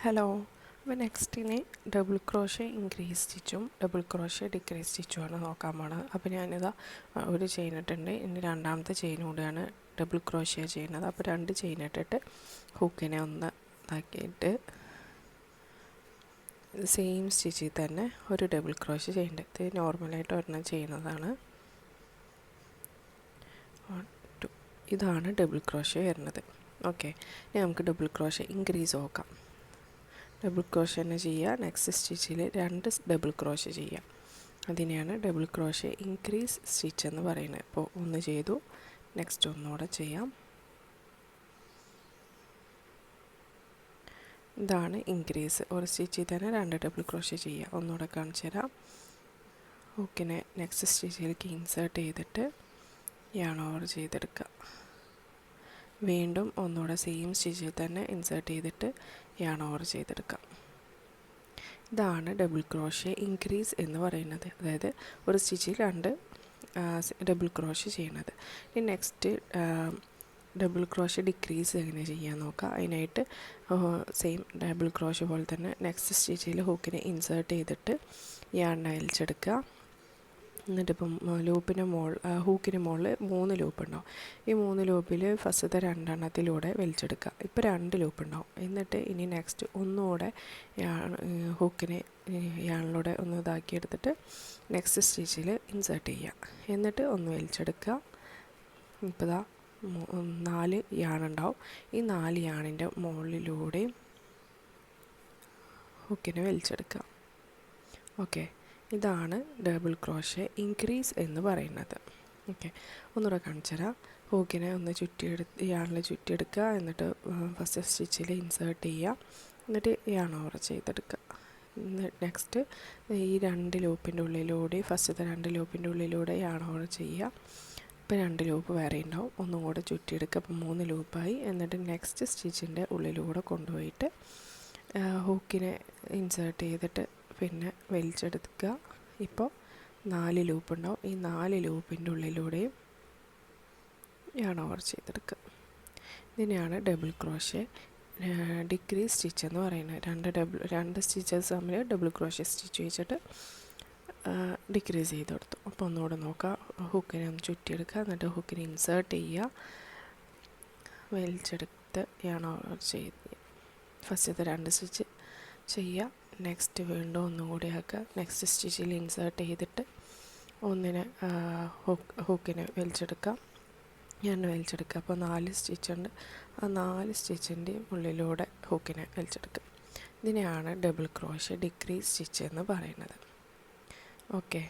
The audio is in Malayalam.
ഹലോ. അപ്പോൾ നെക്സ്റ്റിന് ഡബിൾ ക്രോഷേ ഇൻക്രീസ് സ്റ്റിച്ചും ഡബിൾ ക്രോഷേ ഡിക്രീസ് സ്റ്റിച്ചുമാണ് നോക്കാൻ പോണത്. അപ്പോൾ ഞാനിതാ ഒരു ചെയിൻ ഇട്ടിട്ടുണ്ട്. ഇനി രണ്ടാമത്തെ ചെയിൻ കൂടെയാണ് ഡബിൾ ക്രോഷേ ചെയ്യുന്നത്. അപ്പോൾ രണ്ട് ചെയിൻ ഇട്ടിട്ട് ഹുക്കിനെ ഒന്ന് ഇതാക്കിയിട്ട് സെയിം സ്റ്റിച്ചിൽ തന്നെ ഒരു ഡബിൾ ക്രോഷേ ചെയ്യേണ്ടത്. ഇത് നോർമലായിട്ട് ഒരെണ്ണം ചെയ്യുന്നതാണ്. ഇതാണ് ഡബിൾ ക്രോഷേ വരുന്നത്. ഓക്കെ, ഇനി നമുക്ക് ഡബിൾ ക്രോഷേ ഇൻക്രീസ് നോക്കാം. ഡബിൾ ക്രോഷേ തന്നെ ചെയ്യുക. നെക്സ്റ്റ് സ്റ്റിച്ചിൽ രണ്ട് ഡബിൾ ക്രോഷേ ചെയ്യുക. അതിനെയാണ് ഡബിൾ ക്രോഷേ ഇൻക്രീസ് സ്റ്റിച്ച് എന്ന് പറയുന്നത്. ഇപ്പോൾ ഒന്ന് ചെയ്തു, നെക്സ്റ്റ് ഒന്നുകൂടെ ചെയ്യാം. ഇതാണ് ഇൻക്രീസ്. ഒരു സ്റ്റിച്ചിൽ തന്നെ രണ്ട് ഡബിൾ ക്രോഷേ ചെയ്യുക. ഒന്നുകൂടെ കാണിച്ചു തരാം. ഹുക്കിനെ നെക്സ്റ്റ് സ്റ്റിച്ചിലേക്ക് ഇൻസേർട്ട് ചെയ്തിട്ട് യാൺ ഓവർ ചെയ്തെടുക്കുക. വീണ്ടും ഒന്നുകൂടെ സെയിം സ്റ്റിച്ചിൽ തന്നെ ഇൻസേർട്ട് ചെയ്തിട്ട് യാൺ ഓവർ ചെയ്തെടുക്കാം. ഇതാണ് ഡബിൾ ക്രോഷേ ഇൻക്രീസ് എന്ന് പറയുന്നത്. അതായത് ഒരു സ്റ്റിച്ചിൽ രണ്ട് ഡബിൾ ക്രോഷേ ചെയ്യുന്നത്. ഇനി നെക്സ്റ്റ് ഡബിൾ ക്രോഷേ ഡിക്രീസ് എങ്ങനെ ചെയ്യാൻ നോക്കാം. അതിനായിട്ട് സെയിം ഡബിൾ ക്രോഷേ പോലെ തന്നെ നെക്സ്റ്റ് സ്റ്റിച്ചിൽ ഹൂക്കിനെ ഇൻസേർട്ട് ചെയ്തിട്ട് യാൺ അയൽച്ചെടുക്കുക. എന്നിട്ടിപ്പം ഹൂക്കിന് മുകളിൽ 3 ലൂപ്പ് ഉണ്ടാവും. ഈ 3 ലൂപ്പിൽ ഫസ്റ്റത്തെ രണ്ടെണ്ണത്തിലൂടെ വലിച്ചെടുക്കുക. ഇപ്പോൾ 2 ലൂപ്പ് ഉണ്ടാവും. എന്നിട്ട് ഇനി നെക്സ്റ്റ് ഒന്നുകൂടെ ഹൂക്കിനെ യാണിലൂടെ ഒന്ന് ഇതാക്കിയെടുത്തിട്ട് നെക്സ്റ്റ് സ്റ്റിച്ചിൽ ഇൻസേർട്ട് ചെയ്യുക. എന്നിട്ട് ഒന്ന് വലിച്ചെടുക്കുക. ഇപ്പോൾ ഇതാ 4 യാണുണ്ടാവും. ഈ 4 യാണിൻ്റെ മുകളിലൂടെയും ഹൂക്കിനെ വലിച്ചെടുക്കുക. ഓക്കെ, ഇതാണ് ഡബിൾ ക്രോഷേ ഇൻക്രീസ് എന്ന് പറയുന്നത്. ഓക്കെ, ഒന്നുകൂടെ കാണിച്ചു തരാം. ഹൂക്കിനെ ഒന്ന് യാണിൽ ചുറ്റിയെടുക്കുക. എന്നിട്ട് ഫസ്റ്റ് സ്റ്റിച്ചിൽ ഇൻസേർട്ട് ചെയ്യുക. എന്നിട്ട് യാൺ ഓവർ ചെയ്തെടുക്കുക. നെക്സ്റ്റ് ഈ 2 ലൂപ്പിൻ്റെ ഉള്ളിലൂടെ ഫസ്റ്റത്തെ 2 ലൂപ്പിൻ്റെ ഉള്ളിലൂടെ യാൺ ഓവർ ചെയ്യുക. ഇപ്പോൾ 2 ലൂപ്പ് വേറെ ഉണ്ടാവും. ഒന്നും കൂടെ ചുറ്റിയെടുക്കുക. അപ്പോൾ 3 ലൂപ്പായി. എന്നിട്ട് നെക്സ്റ്റ് സ്റ്റിച്ചിൻ്റെ ഉള്ളിലൂടെ കൊണ്ടുപോയിട്ട് ഹൂക്കിനെ ഇൻസേർട്ട് ചെയ്തിട്ട് പിന്നെ വലിച്ചെടുക്കുക. ഇപ്പോൾ 4 ലൂപ്പ് ഉണ്ടാവും. ഈ 4 ലൂപ്പിൻ്റെ ഉള്ളിലൂടെയും യാൺ ഓവർ ചെയ്തെടുക്കുക. ഇതിനെയാണ് ഡബിൾ ക്രോഷേ ഡിക്രീസ് സ്റ്റിച്ച് എന്ന് പറയുന്നത്. രണ്ട് സ്റ്റിച്ചസ് തമ്മിൽ ഡബിൾ ക്രോഷേ സ്റ്റിച്ച് വെച്ചിട്ട് ഡിക്രീസ് ചെയ്ത് കൊടുത്തു. അപ്പോൾ ഒന്നുകൂടെ നോക്കുക. ഹുക്കിനെ ഒന്ന് ചുറ്റിയെടുക്കുക. എന്നിട്ട് ഹുക്കിനെ ഇൻസേർട്ട് ചെയ്യുക. വലിച്ചെടുത്ത് യാൺ ഓവർ ചെയ്ത് ഫസ്റ്റത്തെ 2 സ്റ്റിച്ച് ചെയ്യുക. നെക്സ്റ്റ് വീണ്ടും ഒന്നും കൂടി ആക്കുക. നെക്സ്റ്റ് സ്റ്റിച്ചിൽ ഇൻസേർട്ട് ചെയ്തിട്ട് ഒന്നിനെ ഹൂക്കിനെ വലിച്ചെടുക്കാം. ഞാൻ വലിച്ചെടുക്കുക. അപ്പോൾ 4 സ്റ്റിച്ചുണ്ട്. ആ 4 സ്റ്റിച്ചിൻ്റെയും ഉള്ളിലൂടെ ഹൂക്കിനെ വലിച്ചെടുക്കുക. ഇതിനെയാണ് ഡബിൾ ക്രോഷേ ഡിക്രീസ് സ്റ്റിച്ച് എന്ന് പറയുന്നത്. ഓക്കെ.